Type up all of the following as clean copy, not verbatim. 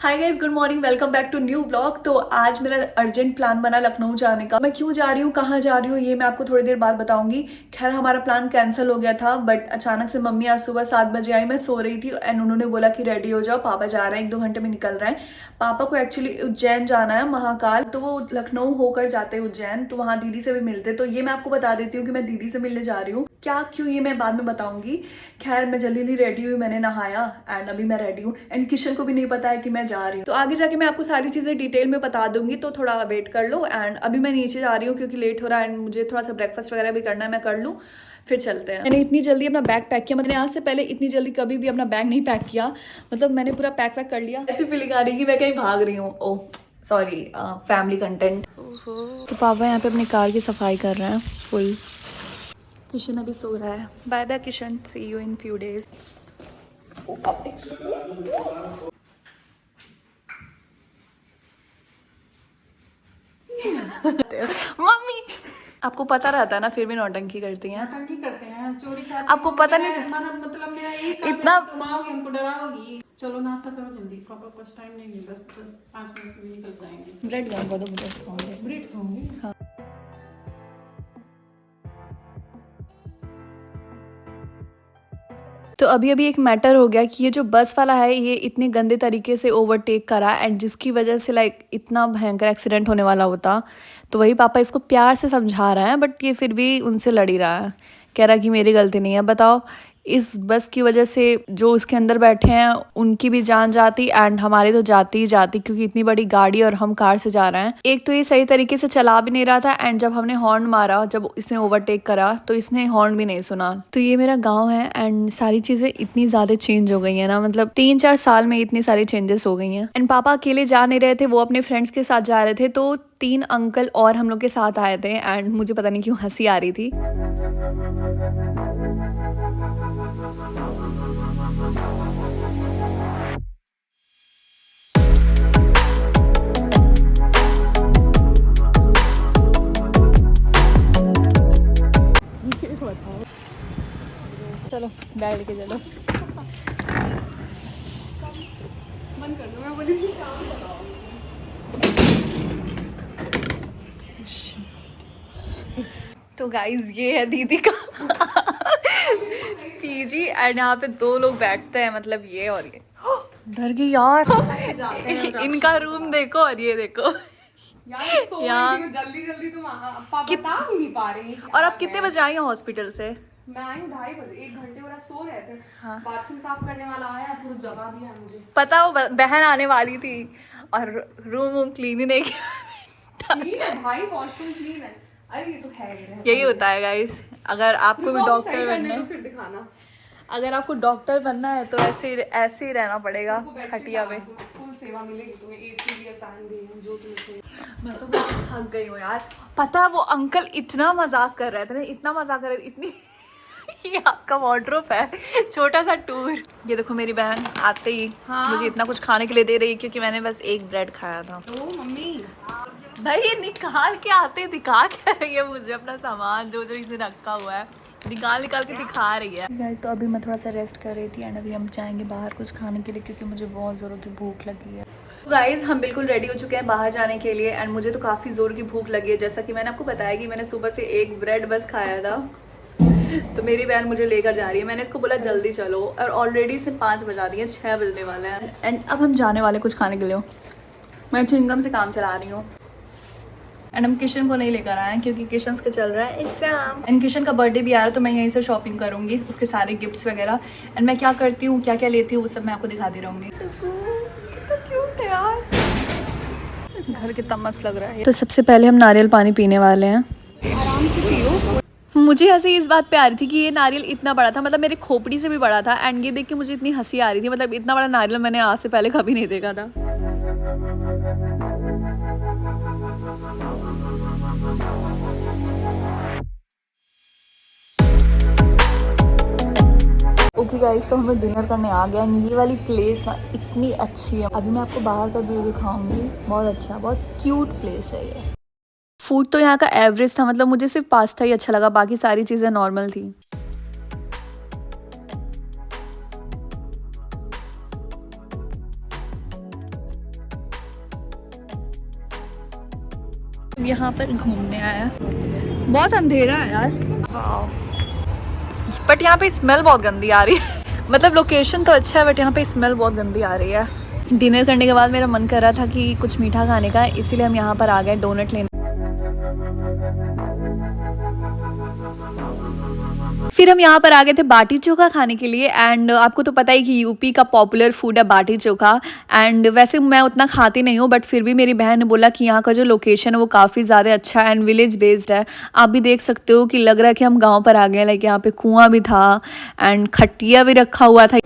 Hi guys, good morning, welcome back to new blog. तो आज मेरा अर्जेंट प्लान बना लखनऊ जाने का। मैं क्यों जा रही हूँ, कहाँ जा रही हूँ, ये मैं आपको थोड़ी देर बाद बताऊंगी। खैर, हमारा प्लान कैंसिल हो गया था, बट अचानक से मम्मी आज सुबह 7 बजे आई। मैं सो रही थी एंड उन्होंने बोला कि रेडी हो जाओ, पापा जा रहे हैं, 1-2 घंटे में निकल रहे हैं। पापा को एक्चुअली उज्जैन जाना है, महाकाल, तो वो लखनऊ होकर जाते हैं उज्जैन, तो वहाँ दीदी से भी मिलते। तो ये मैं आपको बता देती हूँ कि मैं दीदी से मिलने जा रही हूँ। क्या क्यों, ये मैं बाद में बताऊंगी। खैर, मैं जल्दी जल्दी रेडी हुई, मैंने नहाया एंड अभी मैं रेडी हूँ एंड किशन को भी नहीं पता है कि मैं जा रही हूँ। तो आगे जाके मैं आपको सारी चीज़ें डिटेल में बता दूंगी, तो थोड़ा वेट कर लो। एंड अभी मैं नीचे जा रही हूँ क्योंकि लेट हो रहा है एंड मुझे थोड़ा सा ब्रेकफास्ट वगैरह भी करना है, मैं कर लूँ फिर चलते हैं। मैंने इतनी जल्दी अपना बैग पैक किया, मैंने आज से पहले इतनी जल्दी कभी भी अपना बैग नहीं पैक किया। मतलब मैंने पूरा पैक वैक कर लिया। ऐसी फीलिंग आ रही कि मैं कहीं भाग रही हूँ। Oh sorry, family content. तो पापा यहाँ पे अपनी कार की सफाई कर रहे हैं फुल। किशन अभी सो रहा है। Bye bye Kishan, see you in few days. Mummy, आपको पता रहता है ना, फिर भी नौटंकी करती हैं। नौटंकी करते हैं, चोरी से आपको पता नहीं मतलब मेरा यही काम है इतना कि घुमाओगी हमको, डराओगी। चलो नाश्ता करो जल्दी, पापा पास टाइम नहीं है, 10-5 मिनट में निकल जाएंगे। ब्रेड खाऊंगा तो ब्रेड खाऊंगे। ब्रेड खाओगे? हाँ। तो अभी अभी एक मैटर हो गया कि ये जो बस वाला है, ये इतने गंदे तरीके से ओवरटेक करा एंड जिसकी वजह से लाइक इतना भयंकर एक्सीडेंट होने वाला होता। तो वही पापा इसको प्यार से समझा रहे हैं, बट ये फिर भी उनसे लड़ ही रहा है। कह रहा है कि मेरी गलती नहीं है। बताओ, इस बस की वजह से जो उसके अंदर बैठे हैं उनकी भी जान जाती एंड हमारी तो जाती ही जाती, क्योंकि इतनी बड़ी गाड़ी और हम कार से जा रहे हैं। एक तो ये सही तरीके से चला भी नहीं रहा था एंड जब हमने हॉर्न मारा, जब इसने ओवरटेक करा, तो इसने हॉर्न भी नहीं सुना। तो ये मेरा गाँव है एंड सारी चीजें इतनी ज्यादा चेंज हो गई है ना, मतलब 3-4 साल में इतनी सारी चेंजेस हो गई हैं। एंड पापा अकेले जा नहीं रहे थे, वो अपने फ्रेंड्स के साथ जा रहे थे। तो 3 अंकल और हम लोग के साथ आए थे एंड मुझे पता नहीं क्यों हंसी आ रही थी। चलो बैठ के चलो। मन कर दो, मैं बोली थी शाम बताओ। तो गाइज, ये है दीदी का पीजी एंड यहाँ पे 2 लोग बैठते हैं, मतलब ये और ये। डर गई यार। इनका रूम देखो और ये देखो यार सो यार। रही थी जल्दी जल्दी, तुम बता भी नहीं पा रही। और आप कितने बजे आई हो हॉस्पिटल से? मैं आई 2:30 बजे, 1 घंटे वाला सो रहे थे। हाँ। बाथरूम साफ करने वाला आया, पूरी जगह दिया है मुझे। पता, वो बहन आने वाली थी और रूम वूम क्लीन ही नहीं किया। क्लीन है भाई, वॉशरूम क्लीन है। अरे ये तो है, यही होता है गाइस, अगर आपको भी डॉक्टर बनना है, फिर दिखाना। अगर आपको डॉक्टर बनना है तो ऐसे ही रहना पड़ेगा खटिया पे। फुल सेवा मिलेगी तुम्हें, एसी भी है, फैन भी है, जो तुम्हें चाहिए। मैं तो बहुत थक गई हूँ यार। पता है, वो अंकल इतना मजाक कर रहे थे ना, इतना मजाक कर रहे थे, इतनी ये आपका वार्डरोब है, छोटा सा टूर। ये देखो मेरी बहन आते ही मुझे इतना कुछ खाने के लिए दे रही है, क्योंकि मैंने बस एक ब्रेड खाया था। तो मम्मी भाई, ये निकाल के आते दिखा क्या रही है मुझे अपना सामान, जो जो इसे रखा हुआ है निकाल निकाल के दिखा रही है। गाइस, तो अभी मैं थोड़ा सा रेस्ट कर रही थी एंड अभी हम जाएंगे बाहर कुछ खाने के लिए, क्योंकि मुझे बहुत ज़ोरों की भूख लगी है। गाइस, हम बिल्कुल रेडी हो चुके हैं बाहर जाने के लिए एंड मुझे तो काफ़ी ज़ोर की भूख लगी है। जैसा कि मैंने आपको बताया कि मैंने सुबह से एक ब्रेड बस खाया था, तो मेरी बहन मुझे लेकर जा रही है। मैंने इसको बोला जल्दी चलो और ऑलरेडी से 5 बजा दिए, 6 बजने वाले हैं एंड अब हम जाने वाले कुछ खाने के लिए। मैं च्युइंगम से काम चला रही हूँ एंड हम किशन को नहीं लेकर आए हैं क्योंकि किशन का चल रहा है एग्जाम एंड किशन का बर्थडे भी आ रहा है, तो मैं यहीं से शॉपिंग करूँगी, उसके सारे गिफ्ट्स वगैरह। एंड मैं क्या करती हूँ, क्या क्या लेती हूँ, वो सब मैं आपको दिखाती रहूँगी। क्यूट है यार, घर कितना मस्त लग रहा है। तो सबसे पहले हम नारियल पानी पीने वाले हैं। आराम से पियो। मुझे हंसी इस बात पे आ रही थी कि ये नारियल इतना बड़ा था, मतलब मेरे खोपड़ी से भी बड़ा था एंड ये देख के मुझे इतनी हंसी आ रही थी। मतलब इतना बड़ा नारियल मैंने आज से पहले कभी नहीं देखा था। ओके गाइस, तो हमें डिनर करने आ गया एंड ये वाली प्लेस ना इतनी अच्छी है। अभी मैं आपको बाहर का व्यू दिखाऊंगी, बहुत अच्छा, बहुत क्यूट प्लेस है ये। फूड तो यहाँ का एवरेज था, मतलब मुझे सिर्फ पास्ता ही अच्छा लगा, बाकी सारी चीज़ें नॉर्मल थी। यहाँ पर घूमने आया, बहुत अंधेरा है यार, बट यहाँ पे स्मेल बहुत गंदी आ रही है। मतलब लोकेशन तो अच्छा है बट यहाँ पे स्मेल बहुत गंदी आ रही है। डिनर करने के बाद मेरा मन कर रहा था कि कुछ मीठा खाने का, इसीलिए हम यहाँ पर आ गए डोनट लेने। फिर हम यहाँ पर आ गए थे बाटी चोखा खाने के लिए। एंड आपको तो पता ही कि यूपी का पॉपुलर फूड है बाटी चोखा। एंड वैसे मैं उतना खाती नहीं हूँ बट फिर भी मेरी बहन ने बोला कि यहाँ का जो लोकेशन है वो काफ़ी ज़्यादा अच्छा एंड विलेज बेस्ड है। आप भी देख सकते हो कि लग रहा है कि हम गाँव पर आ गए। लाइक यहाँ पे कुआं भी था एंड खटिया भी रखा हुआ था।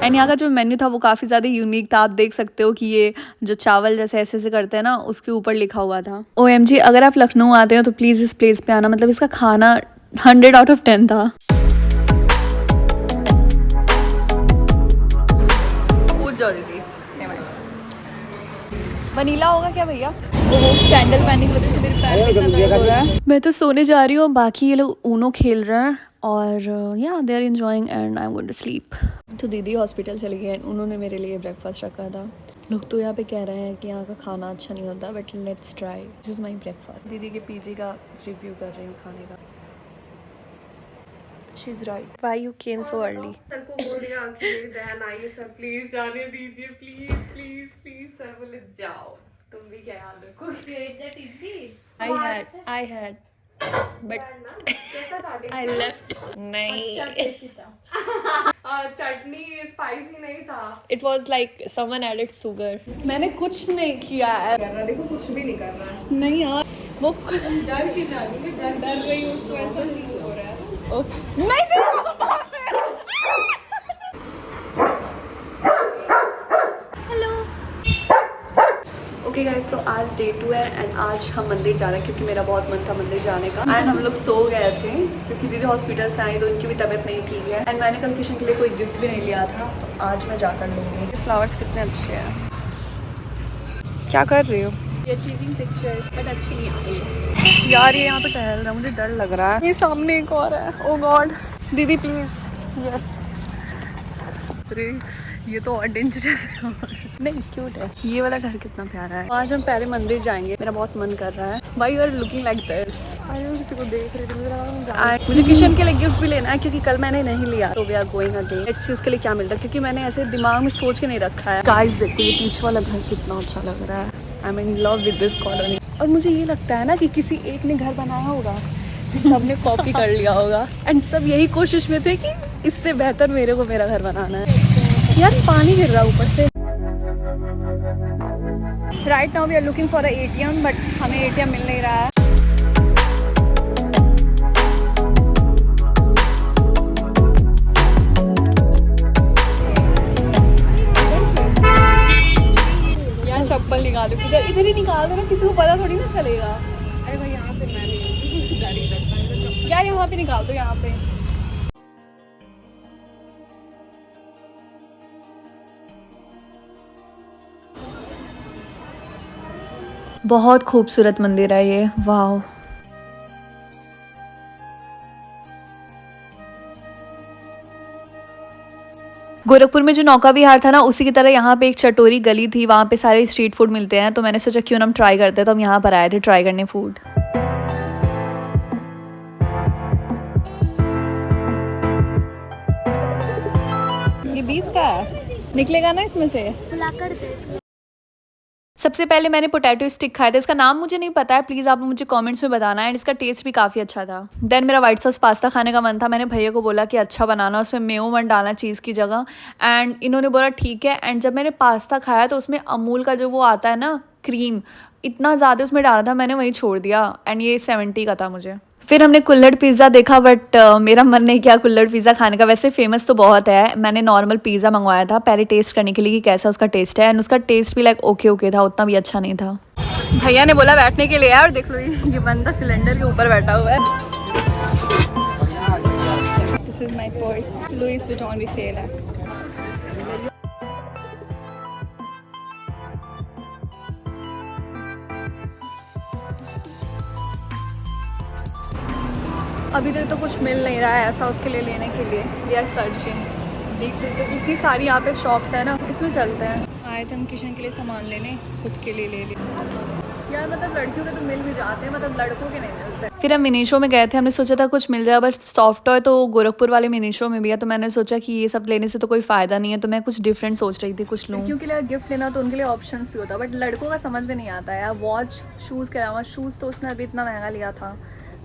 एंड यहाँ का जो मेन्यू था वो काफ़ी ज़्यादा यूनिक था। आप देख सकते हो कि ये जो चावल जैसे ऐसे ऐसे करते हैं ना, उसके ऊपर लिखा हुआ था। OMG, अगर आप लखनऊ आते हो तो प्लीज़ इस प्लेस पे आना। मतलब इसका खाना 100 आउट ऑफ 10 था। पूछ जाओ दीदी, वनीला होगा क्या भैया? वो सैंडल पहनने की वजह से मेरे पैर में इतना दर्द हो रहा है। मैं तो सोने जा रही हूँ, बाकी ये लोग ऊनो खेल रहे हैं और या they are enjoying and I am going to sleep. तो दीदी हॉस्पिटल चली गई एंड उन्होंने मेरे लिए ब्रेकफास्ट रखा था। लोग तो यहाँ पे कह रहे हैं कि यहाँ का खाना अच्छा नहीं होता but let's try, this is my breakfast. दीदी के पीजी का रिव्यू कर रही हूँ खाने का। She is right, why you came so early? Sir को बोल दिया कि मेरी बहन आई है, सर प्लीज जाने दीजिए, प्लीज प्लीज प्लीज। सर बोले जाओ, तुम भी ख्याल रखो। I had but कैसा था? I left. नहीं, चटनी स्पाइसी नहीं था। it was like someone added sugar. मैंने कुछ नहीं किया है। देखो कुछ भी नहीं कर रहा है। नहीं यार, वो डर की जा रही है, डर रही है, उसको ऐसा नहीं हो रहा है। नहीं हेलो। ओके गाइस, तो आज डे 2 है एंड आज हम मंदिर जा रहे हैं क्योंकि मेरा बहुत मन था मंदिर जाने का। एंड हम लोग सो गए थे क्योंकि दीदी हॉस्पिटल से आई तो उनकी भी तबीयत नहीं ठीक है। एंड मैंने कल किशन के लिए कोई गिफ्ट भी नहीं लिया था, तो आज मैं जाकर लूँगी। फ्लावर्स कितने अच्छे हैं। क्या कर रही हो? ये क्लिकिंग पिक्चर्स बट अच्छी नहीं आ रही यार। ये यहाँ पे टहल रहा है, मुझे डर लग रहा है। ये सामने एक और है। ओ गॉड दीदी प्लीज। यस, अरे ये तो और डेंजरस है। नहीं क्यूट है। ये वाला घर कितना प्यारा है। आज हम पहले मंदिर जाएंगे, मेरा बहुत मन कर रहा है। Why you are looking like this? किसी को देख रही थी, मुझे किशन के लिए गिफ्ट भी लेना है क्योंकि कल मैंने नहीं लिया। तो we are going again, let's see उसके लिए क्या मिलता है क्योंकि मैंने ऐसे दिमाग में सोच के नहीं रखा है। गाइस देखो ये पीछे वाला घर कितना अच्छा लग रहा है। I am in love with this colony. और मुझे ये लगता है ना कि किसी एक ने घर बनाया होगा, सबने कॉपी कर लिया होगा एंड सब यही कोशिश में थे कि इससे बेहतर मेरे को मेरा घर बनाना है। यार पानी गिर रहा है ऊपर से। Right now we are looking for a ATM but हमें ATM मिल नहीं रहा है। यार चप्पल निकालो, इधर इधर ही निकाल दो ना, किसी को पता थोड़ी ना चलेगा। अरे भाई यहाँ से मैं नहीं गाड़ी रखता। यार यहाँ पे निकाल दो, यहाँ पे। बहुत खूबसूरत मंदिर है ये, वाह। गोरखपुर में जो नौका विहार था ना, उसी की तरह यहाँ पे एक चटोरी गली थी, वहाँ पे सारे स्ट्रीट फूड मिलते हैं। तो मैंने सोचा क्यों ना हम ट्राई करते हैं, तो हम यहाँ पर आए थे ट्राई करने फूड। ये 20 का है, निकलेगा ना इसमें से? सबसे पहले मैंने पोटैटो स्टिक खाया था। इसका नाम मुझे नहीं पता है, प्लीज़ आप मुझे कमेंट्स में बताना। एंड इसका टेस्ट भी काफ़ी अच्छा था। देन मेरा व्हाइट सॉस पास्ता खाने का मन था। मैंने भैया को बोला कि अच्छा बनाना, उसमें मेयो मत डालना चीज़ की जगह। एंड इन्होंने बोला ठीक है। एंड जब मैंने पास्ता खाया तो उसमें अमूल का जो वो आता है ना क्रीम, इतना ज़्यादा उसमें डाला था, मैंने वहीं छोड़ दिया। एंड ये 70 का था मुझे। फिर हमने कुल्हड़ पिज़्ज़ा देखा बट मेरा मन नहीं किया कुल्हड़ पिज़्ज़ा खाने का। वैसे फेमस तो बहुत है। मैंने नॉर्मल पिज़्ज़ा मंगवाया था पहले टेस्ट करने के लिए कि कैसा उसका टेस्ट है। एंड उसका टेस्ट भी लाइक ओके ओके था, उतना भी अच्छा नहीं था। भैया ने बोला बैठने के लिए, और देख लो ये बंदा सिलेंडर के ऊपर बैठा हुआ है। This is my purse, Louis Vuitton भी फेल है। अभी तक तो कुछ मिल नहीं रहा है ऐसा उसके लिए लेने के लिए। वी आर सर्चिंग, देख सकते हो इतनी सारी यहाँ पे शॉप्स है ना, इसमें चलते हैं। आए थे हम किशन के लिए सामान लेने, खुद के लिए ले लिया। यार मतलब लड़कियों के तो मिल भी जाते हैं, मतलब लड़कों के नहीं मिलते। फिर हम मिनीशो में गए थे, हमने सोचा था कुछ मिल जाए, बट सॉफ्ट टॉय तो गोरखपुर वाले मिनीशो में भी है, तो मैंने सोचा कि ये सब लेने से तो कोई फ़ायदा नहीं है, तो मैं कुछ डिफरेंट सोच रही थी कुछ लूँ। लड़कियों के लिए गिफ्ट लेना तो उनके लिए ऑप्शंस भी होता है, बट लड़कों का समझ में नहीं आता है यार। वॉच शूज़ के अलावा, शूज़ तो उसने अभी इतना महंगा लिया था,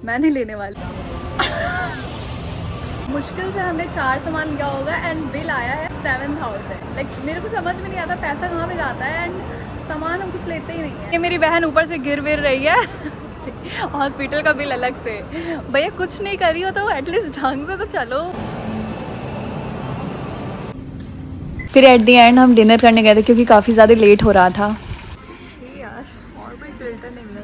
मैं नहीं लेने वाली। मुश्किल से हमने 4 सामान लिया होगा एंड बिल आया है 7000। लाइक मेरे को समझ में नहीं आता पैसा कहाँ पे जाता है एंड सामान हम कुछ लेते ही नहीं है। ये मेरी बहन ऊपर से गिर रही है हॉस्पिटल का बिल अलग से। भैया कुछ नहीं कर रही हो तो एटलीस्ट ढंग से तो चलो। फिर एट द एंड हम डिनर करने गए थे क्योंकि काफ़ी ज़्यादा लेट हो रहा था। यार और कोई फिल्टर नहीं मिला।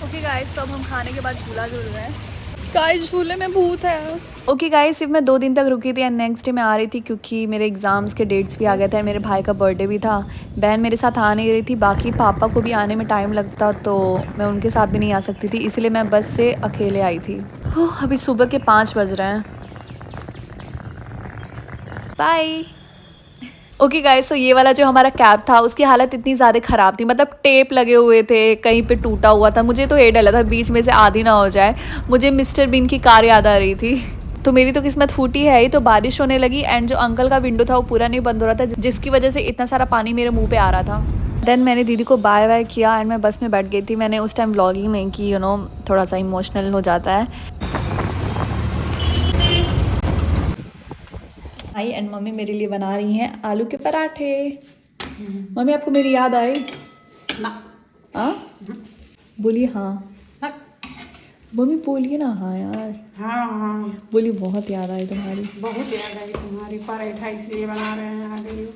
ओके गाइस, सब हम खाने के बाद झूला झूल रहे हैं। गाइस झूले में भूत है। ओके गाइस, सिर्फ मैं 2 दिन तक रुकी थी एंड नेक्स्ट डे मैं आ रही थी क्योंकि मेरे एग्ज़ाम्स के डेट्स भी आ गए थे और मेरे भाई का बर्थडे भी था। बहन मेरे साथ आ नहीं रही थी, बाकी पापा को भी आने में टाइम लगता तो मैं उनके साथ भी नहीं आ सकती थी, इसीलिए मैं बस से अकेले आई थी। अभी सुबह के 5 बज रहे हैं। बाय। ओके गाइस, तो ये वाला जो हमारा कैब था उसकी हालत इतनी ज़्यादा ख़राब थी, मतलब टेप लगे हुए थे, कहीं पे टूटा हुआ था। मुझे तो ये डर लगा था बीच में से आधी ना हो जाए। मुझे मिस्टर बीन की कार याद आ रही थी। तो मेरी तो किस्मत फूटी है ही, तो बारिश होने लगी एंड जो अंकल का विंडो था वो पूरा नहीं बंद हो रहा था, जिसकी वजह से इतना सारा पानी मेरे मुँह पे आ रहा था। देन मैंने दीदी को बाय बाय किया एंड मैं बस में बैठ गई थी। मैंने उस टाइम व्लॉगिंग नहीं की, थोड़ा सा इमोशनल हो जाता है। आई एंड मम्मी मेरे लिए बना रही हैं आलू के पराठे। मम्मी आपको मेरी याद आई? हाँ बोलिए हाँ। मम्मी बोलिए ना हाँ यार। हाँ हाँ बोलिए बहुत याद आई तुम्हारी। बहुत याद आई तुम्हारी, पराठा इसलिए बना रहे हैं आ गई हो।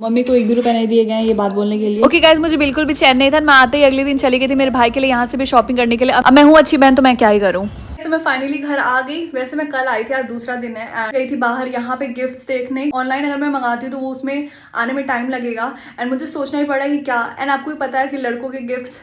मम्मी को 1 रुपए नहीं दिए गए हैं ये बात बोलने के लिए। ओके गाइस, मुझे बिल्कुल भी चैन नहीं था। मैं आते ही अगले दिन चली गई थी मेरे भाई के लिए यहाँ से भी शॉपिंग करने के लिए। अब मैं हूँ अच्छी बहन तो मैं क्या ही करूँ। वैसे मैं फाइनली घर आ गई। वैसे मैं कल आई थी, आज दूसरा दिन है। गई थी बाहर यहाँ पे गिफ्ट्स देखने। ऑनलाइन अगर मैं मंगाती हूँ तो वो उसमें आने में टाइम लगेगा एंड मुझे सोचना ही पड़ा कि क्या। एंड आपको भी पता है कि लड़कों के गिफ्ट्स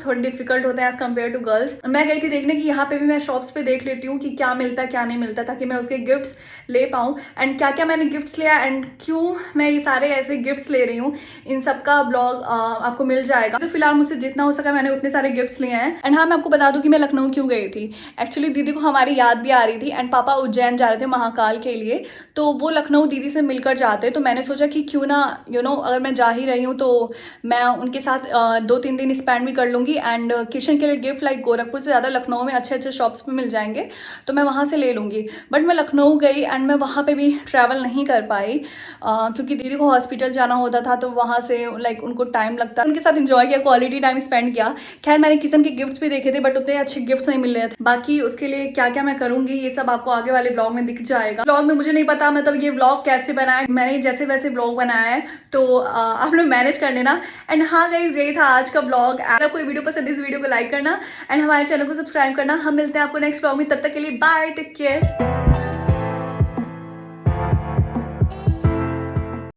थोड़े डिफिकल्ट होते हैं एज कम्पेयर टू गर्ल्स। मैं गई थी देखने कि यहाँ पे भी मैं शॉप्स पे देख लेती हूँ कि क्या मिलता है क्या नहीं मिलता, ताकि मैं उसके गिफ्ट्स ले पाऊँ एंड क्या क्या मैंने गिफ्ट्स लिया एंड क्यों मैं ये सारे ऐसे गिफ्ट्स ले रही हूँ। इन सब का ब्लॉग आपको मिल जाएगा। तो फिलहाल मुझसे जितना हो सका मैंने उतने सारे गिफ्ट्स लिए हैं। एंड हाँ, मैं आपको बता दूँ कि मैं लखनऊ क्यों गई थी। एक्चुअली दीदी को हमारी याद भी आ रही थी एंड पापा उज्जैन जा रहे थे महाकाल के लिए, तो वो लखनऊ दीदी से मिलकर जाते। तो मैंने सोचा कि क्यों ना अगर मैं जा ही रही हूँ तो मैं उनके साथ 2-3 दिन स्पेंड भी कर लूँगी एंड किचन के लिए गिफ्ट लाइक गोरखपुर से ज़्यादा लखनऊ में अच्छे अच्छे शॉप्स पे मिल जाएंगे, तो मैं वहाँ से ले लूँगी। बट मैं लखनऊ गई एंड मैं वहाँ पे भी ट्रैवल नहीं कर पाई क्योंकि दीदी को हॉस्पिटल जाना होता था, तो वहाँ से लाइक उनको टाइम लगता, उनके साथ इंजॉय किया, क्वालिटी टाइम स्पेंड किया। खैर मैंने किचन के गिफ्ट्स भी देखे थे बट उतने अच्छे गिफ्ट्स नहीं मिल रहे थे। बाकी उसके लिए क्या क्या मैं करूँगी ये सब आपको आगे वाले ब्लॉग में दिख जाएगा। ब्लॉग में मुझे नहीं पता मतलब ये ब्लॉग कैसे बनाया, मैंने जैसे वैसे ब्लॉग बनाया है, तो आप लोग मैनेज कर लेना। एंड हाँ गाइस, यही था आज का ब्लॉग। अगर आपको वीडियो पसंद है इस वीडियो को लाइक करना एंड हमारे चैनल को सब्सक्राइब करना। हम मिलते हैं आपको नेक्स्ट ब्लॉग में, तब तक के लिए बाय, टेक केयर।